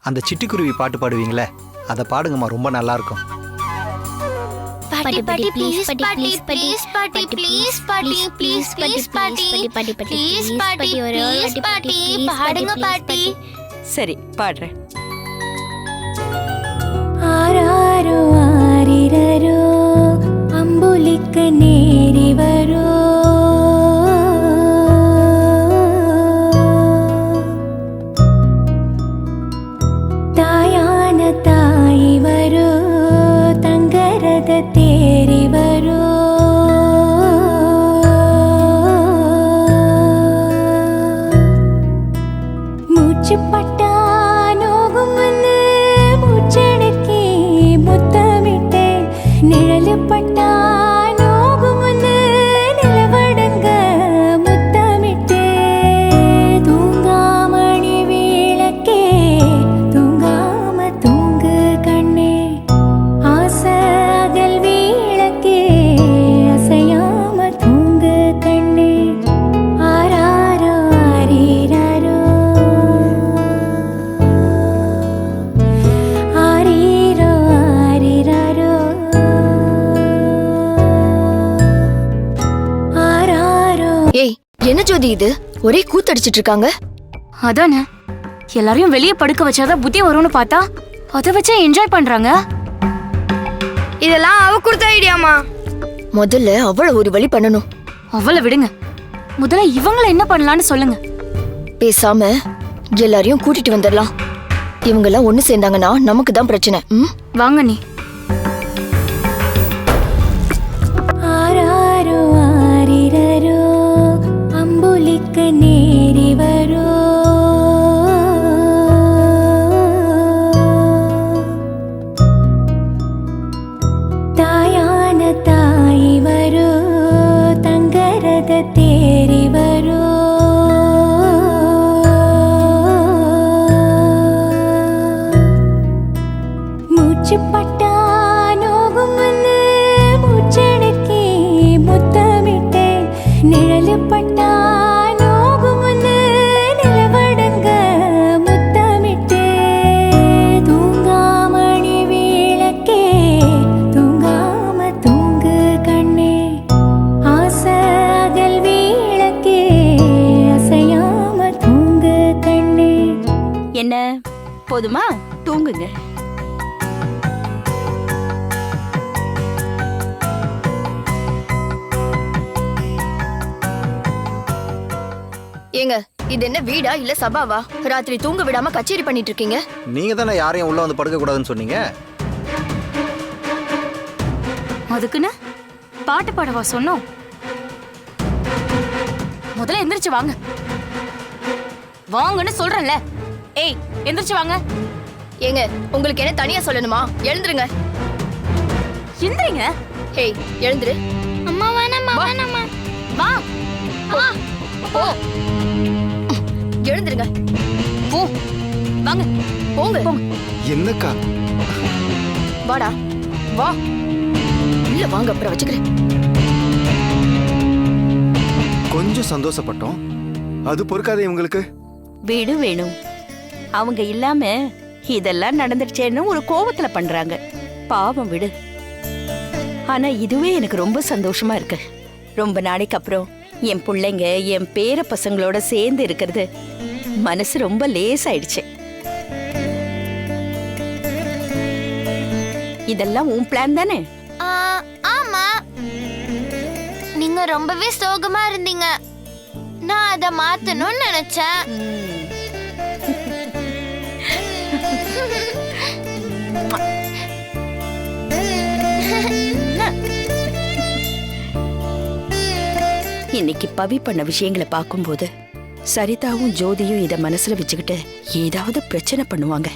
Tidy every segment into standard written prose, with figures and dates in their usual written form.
அந்த சிட்டுக்குருவி பாட்டு பாடுவீங்களே அதை பாடுங்கம்மா, ரொம்ப நல்லா இருக்கும். பாட்டி பாட்டி ப்ளீஸ் பாட்டி ப்ளீஸ் பாட்டி ப்ளீஸ் பாட்டி ப்ளீஸ் ப்ளீஸ் பாட்டி ப்ளீஸ் பாட்டி ப்ளீஸ் பாட்டி பாடுங்க பாட்டி. சரி பாடுறேன். ஆராரோ ஆரிரரோ அம்புலிக்க நேரி வரோ தாயான தாய் வரோ தங்கரத தேரி வரோ மூச்சு பட்டா நோகும் வந்து மூச்சடக்கி முத்தமிட்டே நிழலு பட்டா நோகும் வந்து நிலவடங்க முத்தமிட்டே தூங்காமணி விளக்கே தூங்காம தூங்கு கண்ணே ஆசைகள் விளக்கே அசையாம தூங்கு கண்ணே ஆராரோ ஆரிரரோ ஆரிரோ ஆரிரரோ ஆராரோ. ஏய், என்ன ஜோதி இது? ஒரே கூத்தடிச்சிட்டு இருக்காங்க. அதானே, எல்லாரையும் வெளியே படுக்க வச்சாதான் புத்தி வரும்னு பார்த்தா அதை வச்சே என்ஜாய் பண்றாங்க. இதெல்லாம் அவ கொடுத்த ஐடியாமா. முதல்ல அவளை ஒரு வழி பண்ணணும். அவளை விடுங்க, முதல்ல இவங்கள என்ன பண்ணலாம்னு சொல்லுங்க. பேசாம எல்லாரையும் கூட்டிட்டு வந்துடலாம். இவங்க எல்லாம் ஒண்ணு சேர்ந்தாங்கன்னா நமக்கு தான் பிரச்சனை. வாங்க நீ. ஆராரோ ஆரிரரோ அம்புலிக்க நேரி வரோ தாயான தாய் வரோ தங்கரத தேரி வரோ மூச்சு பட்டா நோகும் வந்து மூச்சடக்கி முத்தமிட்டே நிழலு பட்டா நோகும் வந்து நிலவடங்க முத்தமிட்டே தூங்காமணி விளக்கே தூங்காம தூங்கு கண்ணே ஆசைகள் விளக்கே அசையாம தூங்கு கண்ணே. என்ன போதுமா? தூங்குங்க. ஏங்க, இது என்ன வீடா இல்ல சபாவா? ராத்திரி தூங்க விடாம கச்சேரி பண்ணிட்டு இருக்கீங்க. நீங்க தானே யாரையும் உள்ள வந்து படுக்க கூடாதுன்னு சொன்னீங்க. அதுக்குன்னு பாட்டு பாடவா சொன்னோம்? முதல்ல எந்திரிச்சு வாங்க. வாங்கன்னு சொல்றேன்ல. ஏய், எந்திரிச்சு வாங்க. ஏங்க, உங்களுக்கு என்ன தனியா சொல்லணுமா? எழுந்துருங்க. எந்திரிங்க. ஹேய், எழுந்துரு. அம்மா வேணாம்மா வேணாம்மா. வா. போ. எழுந்துருங்க. போ. வாங்க. போங்க. என்னக்கா? வாடா, வா. இல்ல வாங்க, அப்புறம் வச்சுக்கிறேன். கொஞ்சம் சந்தோஷப்பட்டோம், அது பொறுக்காதே இவங்களுக்கு. வீடு வேணும். அவங்க இல்லாம இதெல்லாம் நடந்துடுச்சேன்னு ஒரு கோவத்துல பண்றாங்க. பாவம் விடு. ஆனா இதுவே எனக்கு ரொம்ப சந்தோஷமா இருக்கு. ரொம்ப நாளைக்கு அப்புறம் என் பிள்ளைங்க என் பேர பசங்களோட சேர்ந்து இருக்கிறது மனசு ரொம்ப லேசாயிடுச்சு. இதெல்லாம் உன் பிளான் தானே? ஆமா, நீங்க ரொம்பவே சோகமா இருந்தீங்க. நான் அதை மாத்தணும்னு நினைச்சேன். இன்னைக்கு பவி பண்ண விஷயங்களை பார்க்கும்போது சரிதாவும் ஜோதியும் இத மனசுல வச்சுக்கிட்டு ஏதாவது பிரச்சனை பண்ணுவாங்க.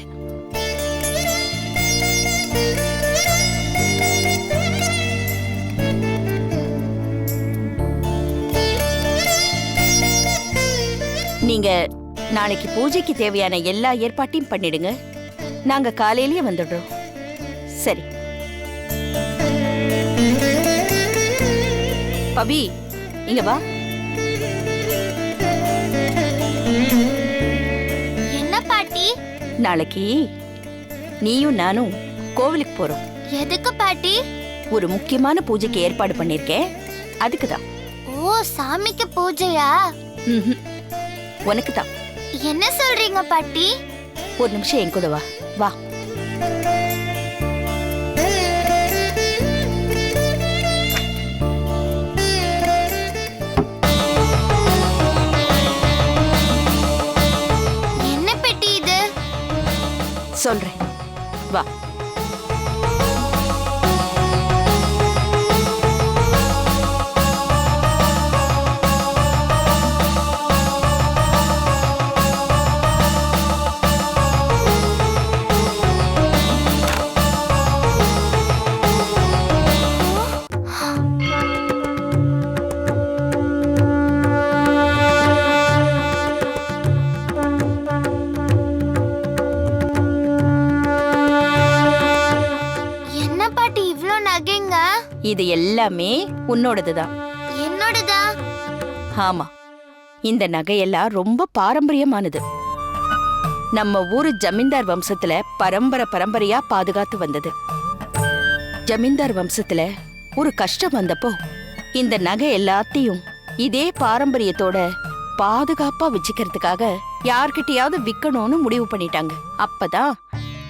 நீங்க நாளைக்கு பூஜைக்கு தேவையான எல்லா ஏற்பாட்டையும் பண்ணிடுங்க. நாங்க காலையிலேயே வந்துடுறோம். சரி பவி, இங்க வா. என்ன பாட்டி? நாளைக்கு நீயும் நானும் கோவிலுக்கு போறோம். எதுக்கு பாட்டி? ஒரு முக்கியமான பூஜைக்கு ஏற்பாடு பண்ணிருக்கேன். அதுக்கு தான். ஓ, சாமிக்கு பூஜையா? உனக்கு தான். என்ன சொல்றீங்க பாட்டி? ஒரு நிமிஷம் என் கூட வா. வா. என்ன பெட்டி இது? சொல்றேன், வா. என்ன பாட்டி இவ்ளோ நகைங்க? இது எல்லாமே உன்னோடதுதான். என்னோடதா? ஆமா, இந்த நகையெல்லாம் ரொம்ப பாரம்பரியமானது. நம்ம ஊரு ஜமீன்தார் வம்சத்துல பரம்பரையா பாதுகாத்து வந்தது. ஜமீன்தார் வம்சத்துல ஒரு கஷ்டம் வந்தப்போ இந்த நகை எல்லாத்தையும் இதே பாரம்பரியத்தோட பாதுகாப்பா வச்சுக்கிறதுக்காக யார்கிட்டயாவது விக்கணும்னு முடிவு பண்ணிட்டாங்க. அப்பதான்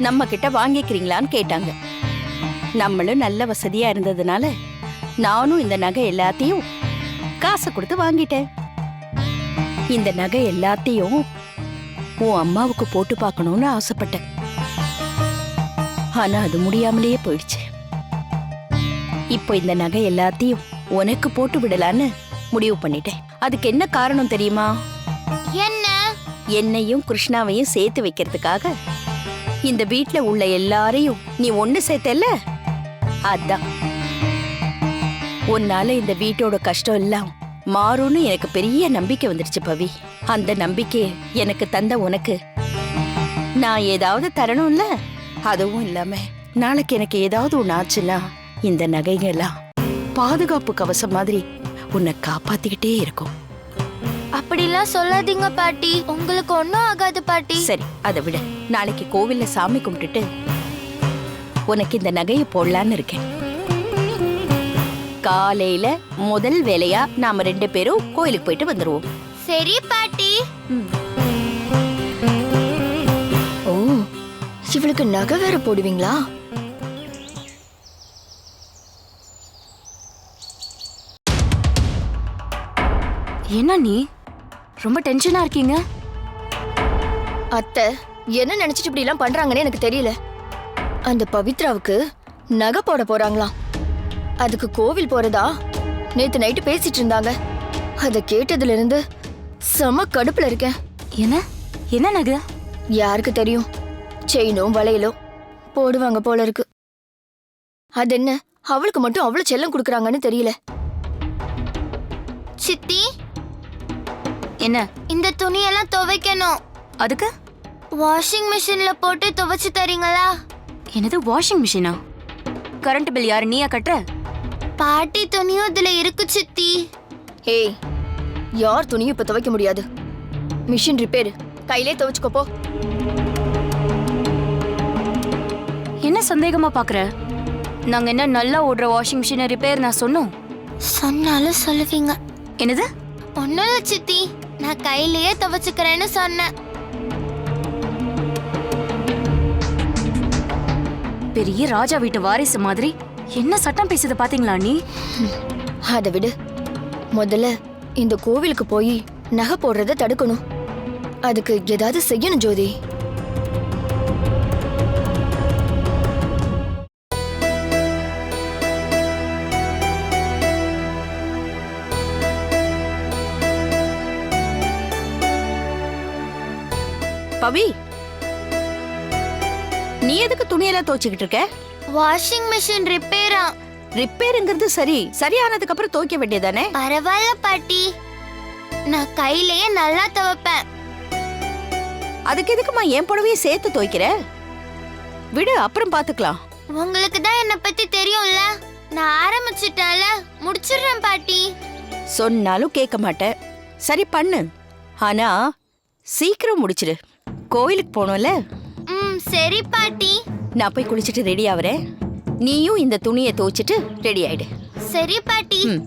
நம்ம கிட்ட வாங்கிக்கிறீங்களான்னு கேட்டாங்க. நம்மளும் நல்ல வசதியா இருந்ததுனால நானும் இந்த நகை எல்லாத்தையும் காசு கொடுத்து வாங்கிட்டேன். இந்த நகை எல்லாத்தையும் உன் அம்மாவுக்கு போட்டு பார்க்கணும்னு ஆசைப்பட்டேன். ஆனா அது முடியாமலேயே போயிடுச்சு. இப்போ இந்த நகை எல்லாத்தையும் உனக்கு போட்டு விடலான்னு முடிவு பண்ணிட்டேன். அதுக்கு என்ன காரணம் தெரியுமா? என்ன? என்னையும் கிருஷ்ணாவையும் சேர்த்து வைக்கிறதுக்காக இந்த வீட்ல உள்ள எல்லாரையும் நீ ஒண்ணு சேர்த்தல்ல, அதான். உன்னால இந்த வீட்டோட கஷ்டம் எல்லாம் மாறும்னு எனக்கு பெரிய நம்பிக்கை வந்துடுச்சு பவி. அந்த நம்பிக்கை எனக்கு தந்த உனக்கு நான் ஏதாவது தரணும்ல. அதுவும் இல்லாம நாளைக்கு எனக்கு ஏதாவது ஒண்ணு ஆச்சுன்னா இந்த நகைகள்லாம் பாதுகாப்பு கவசம் மாதிரி உன்னை காப்பாத்திக்கிட்டே இருக்கும். அப்படிலாம் சொல்லாதீங்க பாட்டி. உங்களுக்கு ஒண்ணும் ஆகாது பாட்டி. சரி, அதை விட நாளைக்கு கோவில்ல சாமி கும்பிட்டுட்டு உனக்கு இந்த நகையை போடலான்னு இருக்கேன். காலையில முதல் வேலையா நாம 2 பேரும் கோயிலுக்கு போயிட்டு வந்துருவோம். சரி பாட்டி. ஓ, இவளுக்கு நகை வேற போடுவீங்களா? என்ன நீ ரொம்ப டென்ஷனா இருக்கீங்க? அத்தை என்ன நினைச்சிட்டு இப்படி எல்லாம் பண்றாங்கன்னு எனக்கு தெரியல. அந்த பவித்ராவுக்கு நகை போட போறாங்களாம். அதுக்கு கோவில் போறதா நேத்து நைட்டு பேசிட்டு இருந்தாங்க. அத கேட்டதுல இருந்து செம கடுப்புல இருக்கேன். என்ன என்ன நகை? யாருக்கு தெரியும்? செயினும் வளையலும் போடுவாங்க போல இருக்கு. அது என்ன அவளுக்கு மட்டும் அவ்வளவு செல்லம் கொடுக்கறாங்கன்னு தெரியல. சித்தி, என்ன? இந்த துணியெல்லாம் துவைக்கணும். அதுக்கு வாஷிங் மிஷின்ல போட்டு துவைச்சு தரீங்களா? என்னது வாஷிங் மிஷினா? கரண்ட் பில் யாரு நீயா கட்டுற? பாட்டி துணியும் இதுல இருக்கு சித்தி. ஏய், யார் துணியும் இப்ப துவைக்க முடியாது. மிஷின் ரிப்பேர், கையிலே துவைச்சுக்கோ போ. என்ன சந்தேகமா பாக்குற? நாங்க என்ன நல்லா ஓடுற வாஷிங் மிஷினை ரிப்பேர் நான் சொன்னோம்? சொன்னாலும் சொல்லுவீங்க. என்னது? ஒண்ணும் இல்ல சித்தி, நான் கையிலேயே துவைச்சுக்கிறேன்னு சொன்னேன். பெரிய ராஜா வீட்டு வாரிசு மாதிரி என்ன சட்டம் பேசுது பாத்தீங்களா நீ? அதை விடு. முதல்ல இந்த கோவிலுக்கு போய் நகை போடுறத தடுக்கணும். அதுக்கு ஏதாவது செய்யணும் ஜோதி. பவி, நீ எதுக்கு துணியெல்லாம் துவைச்சுக்கிட்டு இருக்க? Washing machine ரிப்பேரா? ரிப்பேருங்கிறது சரி, சரியானதுக்கு அப்புறம் துவைக்க வேண்டியதானே? பரவாயில்ல பாட்டி, நான் கையிலேயே நல்லா துவைப்பேன். அதுக்கு எதுக்குமா என் புடவையை சேர்த்து துவைக்கிற? விடு, அப்புறம் பாத்துக்கலாம். உங்களுக்கு தான் என்ன பத்தி தெரியும்ல. நான் ஆரம்பிச்சிட்டேன்ல, முடிச்சிடுறேன் பாட்டி. சொன்னாலும் கேட்க மாட்டேன். சரி பண்ணு, ஆனா சீக்கிரம் முடிச்சிடு. கோயிலுக்கு போனோம்ல. சரி பாட்டி. நான் போய் குளிச்சுட்டு ரெடி ஆவறேன். நீயும் இந்த துணியை துவைச்சிட்டு ரெடி ஆயிடு. சரி பாட்டி. ம்.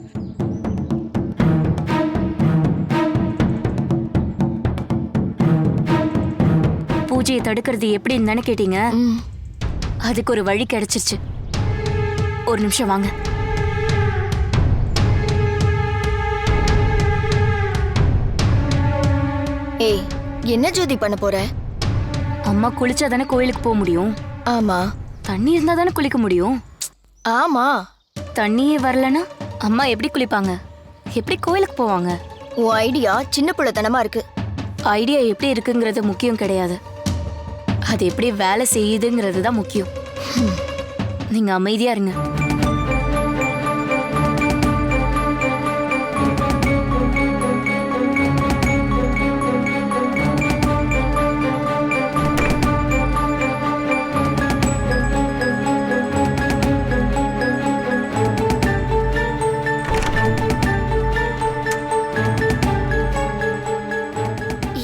பூஜையை தடுக்கிறது எப்படின்னு தானே கேட்டீங்க. ம். அதுக்கு ஒரு வழி கிடைச்சிருச்சு. ஒரு நிமிஷம் வாங்க. ஏய், என்ன ஜோதி பண்ண போற? அம்மா குளிச்சா தானே கோயிலுக்கு போக முடியும். ஆமா. தண்ணி இருந்தா தானே குளிக்க முடியும். ஆமா. தண்ணியே வரலனா அம்மா எப்படி குளிப்பாங்க? எப்படி கோயிலுக்கு போவாங்க? உன் ஐடியா சின்ன புள்ளத்தனமா இருக்கு. ஐடியா எப்படி இருக்குங்கிறது முக்கியம் கிடையாது. அது எப்படி வேலை செய்யுதுங்கிறது தான் முக்கியம். நீங்க அமைதியா இருங்க.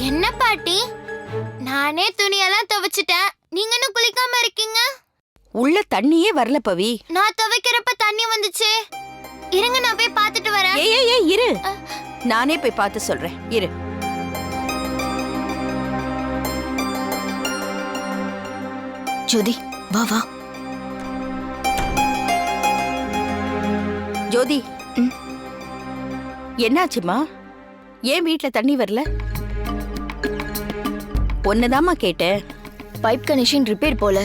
என்ன பாட்டி, நானே துணியெல்லாம் துவைச்சிட்டேன், நீங்க இன்னும் குளிக்காம இருக்கீங்க? உள்ள தண்ணியே வரல பவி. நான் துவைக்கிறப்ப தண்ணி வந்துச்சு. இருங்க, நான் போய் பார்த்துட்டு வரேன். ஏய் ஏய் ஏய் இரு. நானே போய் பார்த்து சொல்றேன். இரு. ஜோதி, வா வா. ஜோதி. என்னாச்சுமா? ஏன் வீட்ல தண்ணி வரல? ஒன்னதாமா கேட்டேன். பைப் கனெக்ஷன் ரிப்பேர் போல.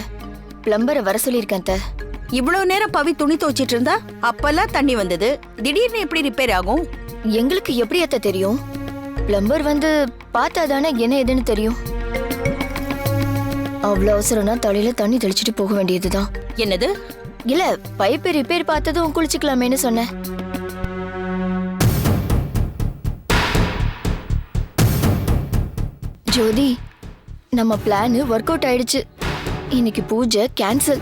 பிளம்பரை வர சொல்லியிருக்கேன் அத்தை. இவ்வளவு நேரம் பவி துணி துவைச்சிட்டு இருந்தா அப்பெல்லாம் தண்ணி வந்தது. திடீர்னு எப்படி ரிப்பேர் ஆகும்? எங்களுக்கு எப்படி அத்தை தெரியும்? பிளம்பர் வந்து பார்த்தாதானே என்ன ஏதுன்னு தெரியும். அவ்வளோ அவசரம்னா தலையில தண்ணி தெளிச்சிட்டு போக வேண்டியதுதான். என்னது? இல்ல, பைப் ரிப்பேர் பார்த்ததும் குளிச்சுக்கலாமேன்னு சொன்னேன். ஜோதி, நம்ம பிளான் ஒர்க் அவுட் ஆயிடுச்சு. இன்னைக்கு பூஜை கேன்சல்.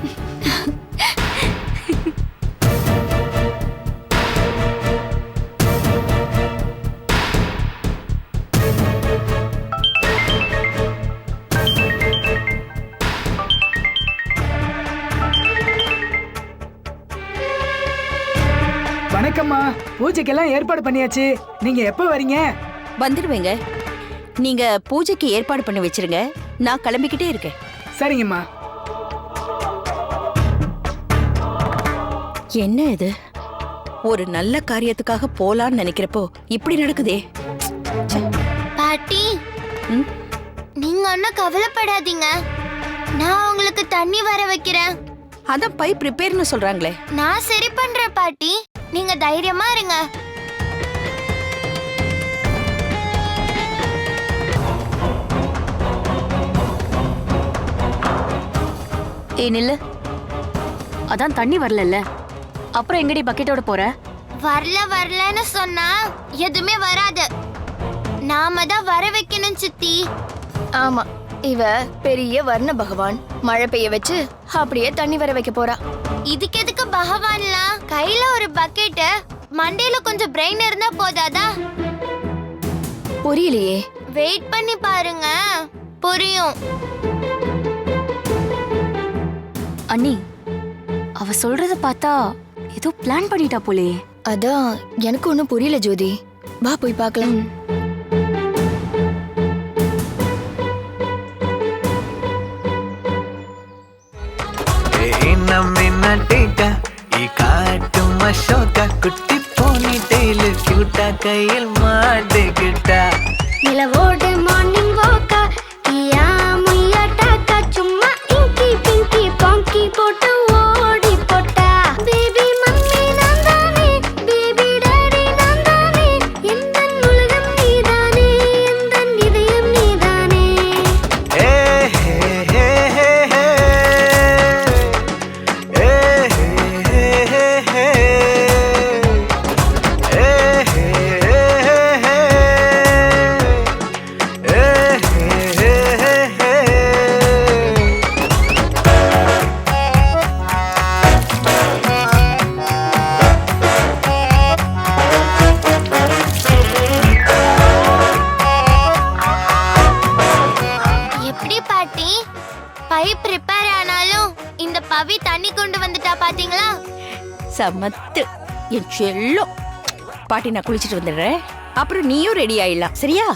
வணக்கம்மா, பூஜைக்கெல்லாம் ஏற்பாடு பண்ணியாச்சு. நீங்க எப்ப வரீங்க? வந்துடுவேங்க. நீங்க பூஜைக்கு ஏற்பாடு பண்ணி வச்சிருங்க. நான் கிளம்பிக்கிட்டே இருக்கேன். சரிங்கம்மா. என்ன இது? ஒரு நல்ல காரியத்துக்காக போலான்னு நினைக்கிறப்போ இப்படி நடக்குதே. பாட்டி, ம்? நீங்க ஒன்னும் கவலைப்படாதீங்க, நான் உங்களுக்கு தண்ணி வர வைக்கிறேன். அதான் பைப் ரிப்பேர்னு சொல்றாங்களே. நான் சரி பண்றேன் பாட்டி, நீங்க தைரியமா இருங்க. ஏய் நில்லு. அதான் தண்ணி வரலல்ல, அப்புறம் எங்கடி பக்கெட்டோட போற? வரலன்னு சொன்னா எதுவுமே வராது. நாம தான் வர வைக்கணும் சித்தி. ஆமா, இவ பெரிய வர்ண பகவான். மழை பெய்ய வச்சு அப்படியே தண்ணி வர வைக்க போறா. இதுக்கு எதுக்கு பகவான்லாம்? கையில ஒரு பக்கெட், மண்டையில கொஞ்சம் பிரெயின் இருந்தா போதாதா? புரியலையே. வெயிட் பண்ணி பாருங்க, புரியும். அண்ணி, அவ சொல்றத பார்த்தா ஏதோ பிளான் பண்ணிட்டா போலே. அதான் எனக்கு ஒண்ணும் புரியல ஜோதி. வா போய் பார்க்கலாம். குட்டி போனி டெய்லு கியூட்டா கையில் மாட்டிக்கிட்டா. நிலவோடு மார்னிங் வாக்கா, ஈயா முய்யா டாக்கா, சும்மா இங்கி பிங்கி பாங்கி போட்டு ஓடி போட்டா. பேபி மம்மி நான் தானே, பேபி டாடி நான் தானே, எந்தன் உலகம் நீதானே, எந்தன் இதயம் நீதானே. ஏ ஹே ஹே ஹே ஹே. ஏ ஹே ஹே ஹே ஹே. ஏ ஹே ஹே ஹே. பவி தண்ணி கொண்டு வந்துட்டா பாத்தீங்களா? சமத்து என் செல்லம். பாட்டி நான் குளிச்சுட்டு வந்துடுறேன். அப்புறம் நீயும் ரெடி ஆயிடலாம், சரியா?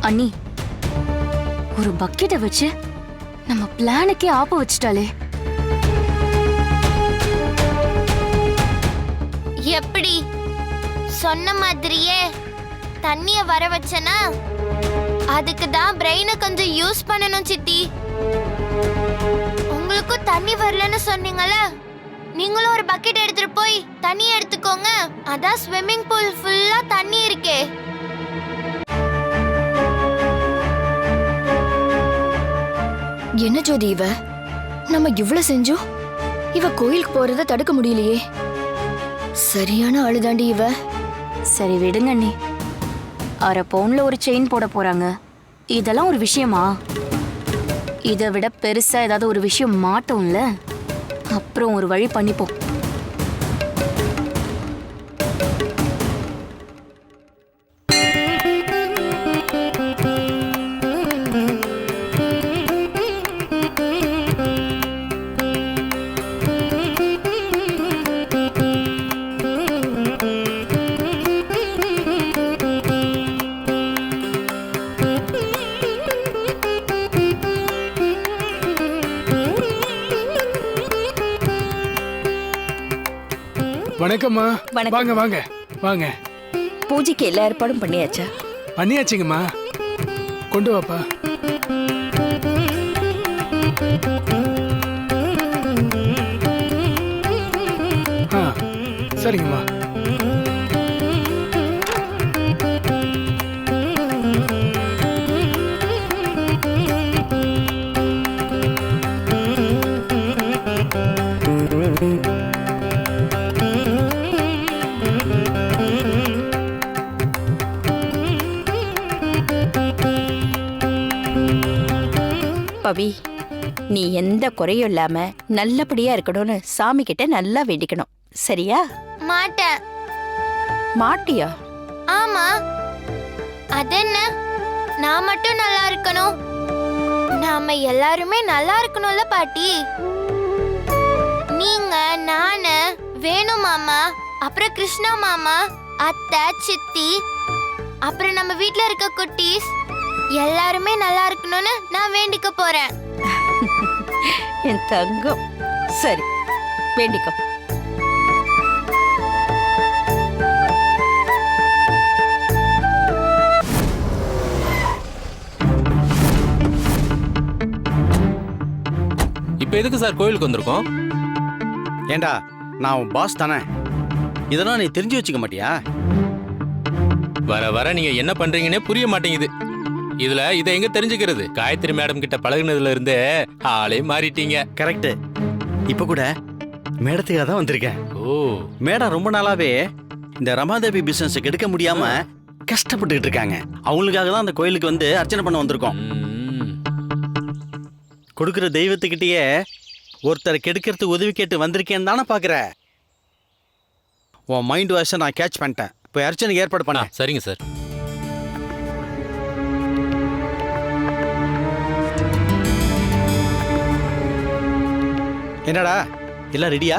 அண்ணி, ஒரு பக்கெட்டை வச்சு நம்ம பிளானுக்கே ஆப்ப வச்சுட்டாலே. எப்படி சொன்ன மாதிரியே தண்ணிய வர வச்சனா? அதுக்கு தான் பிரெயினை கொஞ்சம் யூஸ் பண்ணணும் சித்தி. உங்களுக்கும் தண்ணி வரலன்னு சொன்னீங்கல்ல, நீங்களும் ஒரு பக்கெட் எடுத்துட்டு போய் தண்ணி எடுத்துக்கோங்க. அதான் ஸ்விம்மிங் பூல் ஃபுல்லா தண்ணி இருக்கே. என்ன ஜோதி இவ? நம்ம இவ்ளோ செஞ்சோம், இவ கோயிலுக்கு போறத தடுக்க முடியலையே. சரியான ஆளுதாண்டி இவ. சரி விடுங்க அண்ணி. 1/2 பவுன்ல ஒரு செயின் போட போறாங்க. இதெல்லாம் ஒரு விஷயமா? இதை விட பெருசா ஏதாவது ஒரு விஷயம் மாட்டோம்ல. அப்புறம் ஒரு வழி பண்ணிப்போம். வணக்கம்மா. வணக்கம். வாங்க வாங்க வாங்க. பூஜைக்கு எல்லா ஏற்பாடும் பண்ணியாச்சா? பண்ணியாச்சுங்கம்மா. கொண்டு வாப்பா. சரிங்கம்மா. பவி, நீ எந்த குறையும் இல்லாம நல்லபடியா இருக்கணும்னு சாமி கிட்ட நல்லா வேண்டிக்கணும், சரியா? மாட்டேன். மாட்டியா? ஆமா. அதென்ன, நான் மட்டும் நல்லா இருக்கணும்? நாம எல்லாருமே நல்லா இருக்கணும்ல பாட்டி. நீங்க, நானு, வேணு மாமா, அப்புறம் கிருஷ்ணா மாமா, அத்தை, சித்தி, அப்புறம் நம்ம வீட்ல இருக்க குட்டீஸ் எல்லாருமே நல்லா இருக்கணும்னு நான் வேண்டிக்க போறேன். என் தங்கம். சரி, வேண்டிக்கோ. இப்ப எதுக்கு சார் கோயிலுக்கு வந்திருக்கோம்? ஏண்டா, நான் உன் பாஸ் தானே, இதெல்லாம் நீ தெரிஞ்சு வச்சுக்க மாட்டியா? வர வர நீங்க என்ன பண்றீங்கன்னே புரிய மாட்டேங்குது. இதுல இதை எங்க தெரிஞ்சுக்கிறது? காயத்ரி மேடம் கிட்ட பழகுனதுல இருந்தே ஆளே மாறிட்டீங்க. கரெக்ட். இப்ப கூட மேடத்துக்காக தான் வந்திருக்கேன். ஓ, மேடம் ரொம்ப நாளாவே இந்த ரமாதேவி பிசினஸ் கெடுக்க முடியாம கஷ்டப்பட்டுக்கிட்டு இருக்காங்க. அவங்களுக்காக தான் அந்த கோயிலுக்கு வந்து அர்ச்சனை பண்ண வந்திருக்கோம். கொடுக்குற தெய்வத்துக்கிட்டேயே ஒருத்தர் கெடுக்கிறதுக்கு உதவி கேட்டு வந்திருக்கேன்னு தானே பாக்குற. உன் மைண்ட் வாஷை நான் கேட்ச் பண்ணிட்டேன். இப்போ அர்ச்சனைக்கு ஏற்பாடு பண்ண. சரிங்க சார். என்னடா எல்லாம் ரெடியா?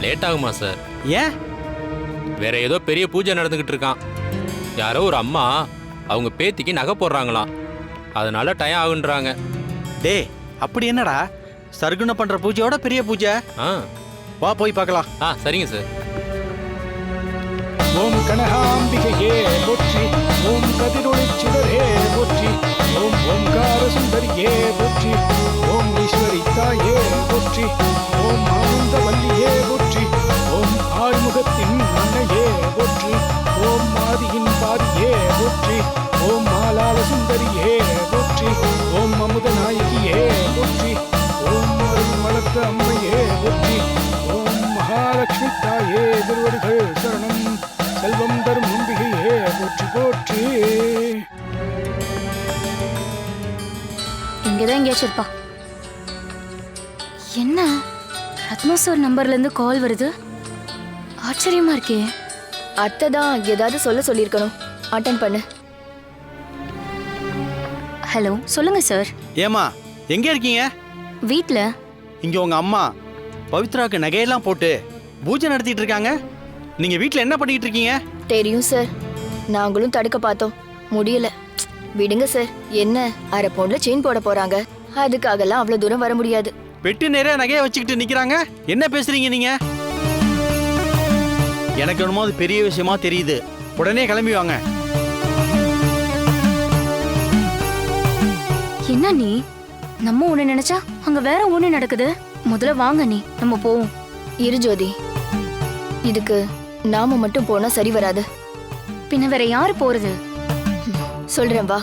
லேட் ஆகுமா சார்? ஏன்? வேற ஏதோ பெரிய பூஜை நடந்துகிட்டு இருக்கான். யாரோ ஒரு அம்மா அவங்க பேத்திக்கு நகை போடுறாங்களாம், அதனால டயம் ஆகுன்றாங்க. டே, அப்படி என்னடா சர்க்குண பண்ற பூஜையோட பெரிய பூஜை? வா போய் பார்க்கலாம். சரிங்க சார். ஓம் கனகாம்பிகையே போற்றி, ஓம் கதிரொளி சுடரே போற்றி, ஓம் ஓம்கார சுந்தரியே போற்றி, ஓம் ஈஸ்வரி தாயே போற்றி, ஓம் ஆனந்தவல்லியே போற்றி, ஓம் ஆறுமுகத்தின் அன்னையே போற்றி, ஓம் ஆதியின் பாதியே போற்றி, ஓம் மாலால சுந்தரியே போற்றி, ஓம் அமுத நாயகியே போற்றி, ஓம் அருள் வளர்த்த அம்மையே போற்றி, ஓம் மகாலட்சுமி தாயே திருவடிகள் சரணம், செல்வம் தரும் நம்பிக்கையே போற்றி போற்றி. இங்கதான் எங்கேயாச்சும் இருப்பா. என்ன ரத்னா சார் நம்பர்ல இருந்து கால் வருது. ஆச்சரியமா இருக்கே. அத்தை தான் ஏதாவது சொல்ல சொல்லியிருக்கணும். அட்டன் பண்ணு. ஹலோ, சொல்லுங்க சார். ஏமா எங்க இருக்கீங்க? வீட்ல. இங்க உங்க அம்மா பவித்ராவுக்கு நகையெல்லாம் போட்டு பூஜை நடத்திட்டு இருக்காங்க. நீங்க வீட்ல என்ன பண்ணிட்டு இருக்கீங்க? தெரியும் சார், நாங்களும் தடுக்க பார்த்தோம், முடியல. விடுங்க சார். என்ன, அரை பவுன்ல செயின் போட போறாங்க, அதுக்காகலாம் அவ்வளவு தூரம் வர முடியாது. பெட்டு நிறைய நகையை வச்சுக்கிட்டு நிக்கிறாங்க. என்ன பேசுறீங்க நீங்க? எனக்கு என்னமோ அது பெரிய விஷயமா தெரியுது. உடனே கிளம்பி வாங்க. என்ன நீ, நம்ம ஒண்ணு நினைச்சா அங்க வேற ஒண்ணு நடக்குது. முதல்ல வாங்க நீ, நம்ம போவோம். இரு ஜோதி, இதுக்கு நாம மட்டும் போனா சரி வராது. பின்ன வேற யாரு போறது? சொல்றேன் வா.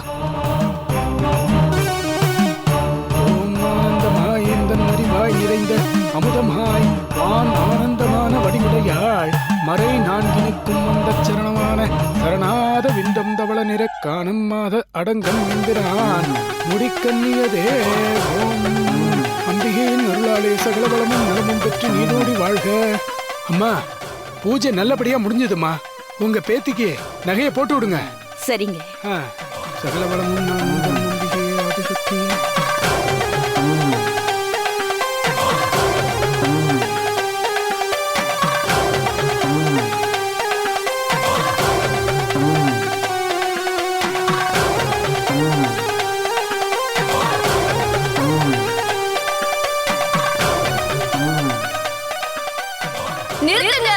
ஓம் ஆனந்தமாய் எந்தன் அறிவாய் நிறைந்த அமுதமாய் வான் ஆனந்தமான வடிவுடையாள் மறை நான்கினைக்கும் வந்த சரணமான சரணாத விண்டம் தவள நிற காணும் மாத அடங்கம் என்கிறான் முடிக்கண்ணியதே. ஓம் அம்பிகையின் அருளாலே சகல வளமும் நலமும் பெற்று நீடோடி வாழ்க. அம்மா, பூஜை நல்லபடியா முடிஞ்சதுமா. உங்க பேத்திக்கு நகையை போட்டு விடுங்க. சரிங்க. சகல வளமும் நலமும் அம்பிகை ஆதிசக்தி. நிறுத்துங்க.